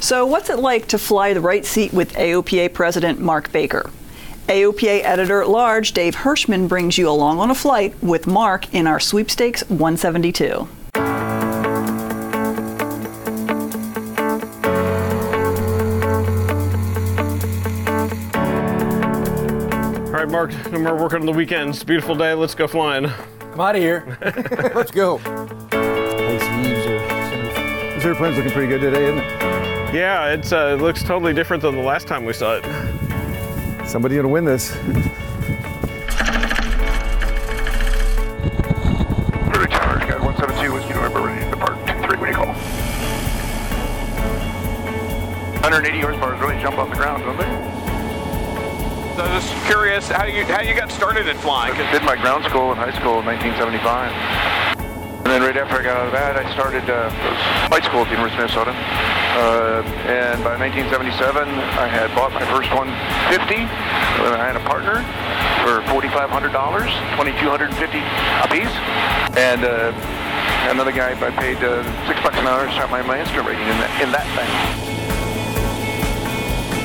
So what's it like to fly the right seat with AOPA President Mark Baker? AOPA Editor-at-Large Dave Hirschman brings you along on a flight with Mark in our Sweepstakes 172. All right, Mark, no more working on the weekends. Beautiful day, let's go flying. I'm out of here. Let's go. Nice views here. This airplane's looking pretty good today, isn't it? Yeah, it looks totally different than the last time we saw it. Somebody's gonna win this. Early tower, got 172, Whiskey November, ready to depart. 2-3, what do you call? 180 horsepower, really jump off the ground, don't they? So I was just curious how you got started in flying. I did my ground school in high school in 1975. And then right after I got out of that, I started flight school at the University of Minnesota. And by 1977, I had bought my first 150. I had a partner for $4,500, $2,250 a piece. And another guy I paid $6 an hour to start my instrument rating in that thing.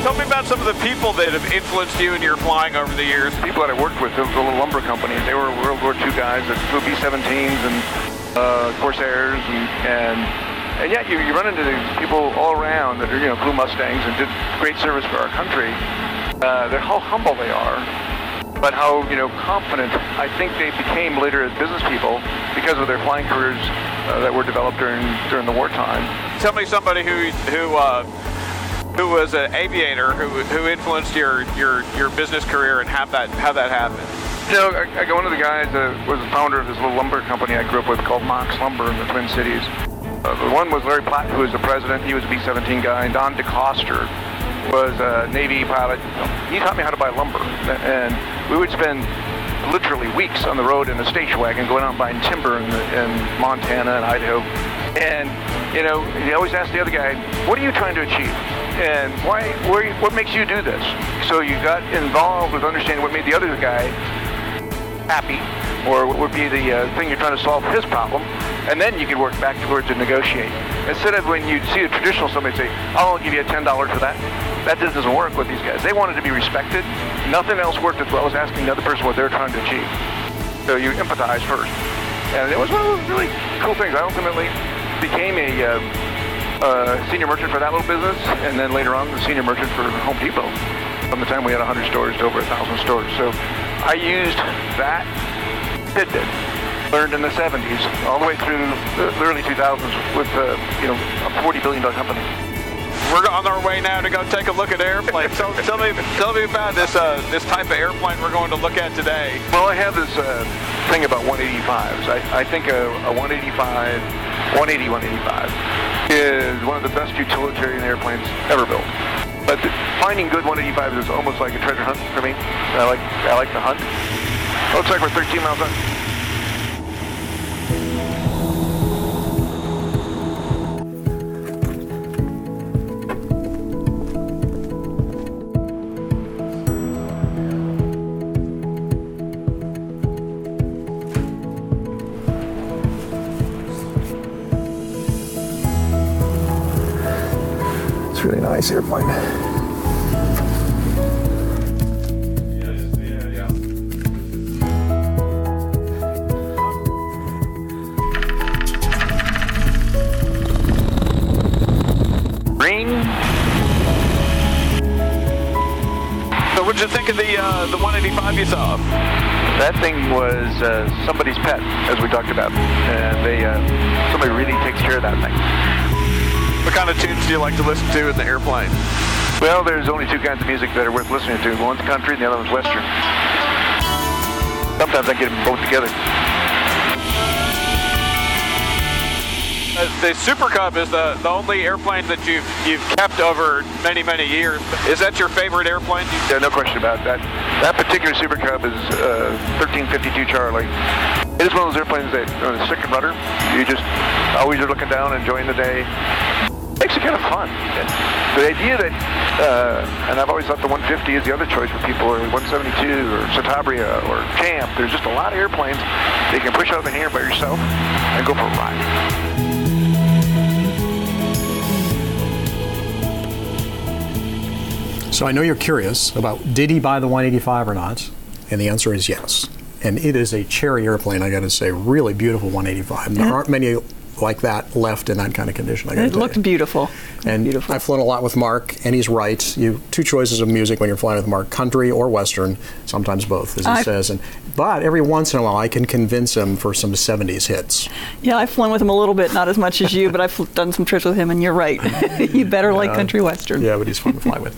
Tell me about some of the people that have influenced you in your flying over the years. People that I worked with, it was a little lumber company. They were World War II guys that flew B-17s and Corsairs, and yeah, you run into these people all around that are, flew Mustangs and did great service for our country. They're how humble they are, but how confident I think they became later as business people because of their flying careers that were developed during the wartime. Tell me somebody who was an aviator who influenced your business career and how that happened. I go one of the guys that was the founder of this little lumber company I grew up with called Mox Lumber in the Twin Cities. The one was Larry Platt, who was the president. He was a B-17 guy. And Don DeCoster was a Navy pilot. He taught me how to buy lumber. And we would spend literally weeks on the road in a station wagon going out and buying timber in Montana and Idaho. And, he always asked the other guy, what are you trying to achieve? And what makes you do this? So you got involved with understanding what made the other guy happy, or what would be the thing you're trying to solve his problem, and then you could work back towards and negotiate. Instead of when you see a traditional somebody say, I'll give you $10 for that. That just doesn't work with these guys. They wanted to be respected. Nothing else worked as well as asking the other person what they're trying to achieve. So you empathize first. And it was one of those really cool things. I ultimately became a senior merchant for that little business, and then later on the senior merchant for Home Depot from the time we had 100 stores to over 1,000 stores. So I used that tidbit learned in the 70s all the way through the early 2000s with a $40 billion company. We're on our way now to go take a look at airplanes. So tell me about this type of airplane we're going to look at today. Well, I have this thing about 185s. I think a 185 is one of the best utilitarian airplanes ever built. But finding good 185s is almost like a treasure hunt for me. I like the hunt. Looks like we're 13 miles up. It's a really nice airplane. So what did you think of the 185 you saw? That thing was somebody's pet, as we talked about, and somebody really takes care of that thing. What kind of tunes do you like to listen to in the airplane? Well, there's only two kinds of music that are worth listening to. One's country and the other one's western. Sometimes I get them both together. The Super Cub is the only airplane that you've kept over many years. Is that your favorite airplane? Yeah, no question about that. That particular Super Cub is 1352 Charlie. It is one of those airplanes that is stick and rudder. You just always are looking down, enjoying the day. Makes it kind of fun. The idea that, and I've always thought the 150 is the other choice for people, or 172, or Citabria, or Champ. There's just a lot of airplanes that you can push out of the hangar by yourself and go for a ride. So I know you're curious about did he buy the 185 or not, and the answer is yes. And it is a cherry airplane, I got to say, really beautiful 185. There aren't many like that left in that kind of condition. It looked beautiful. And beautiful. I've flown a lot with Mark, and he's right. You two choices of music when you're flying with Mark: country or western. Sometimes both, as he says. But every once in a while, I can convince him for some 70s hits. Yeah, I've flown with him a little bit, not as much as you, but I've done some trips with him, and you're right. You better like country western. Yeah, but he's fun to fly with.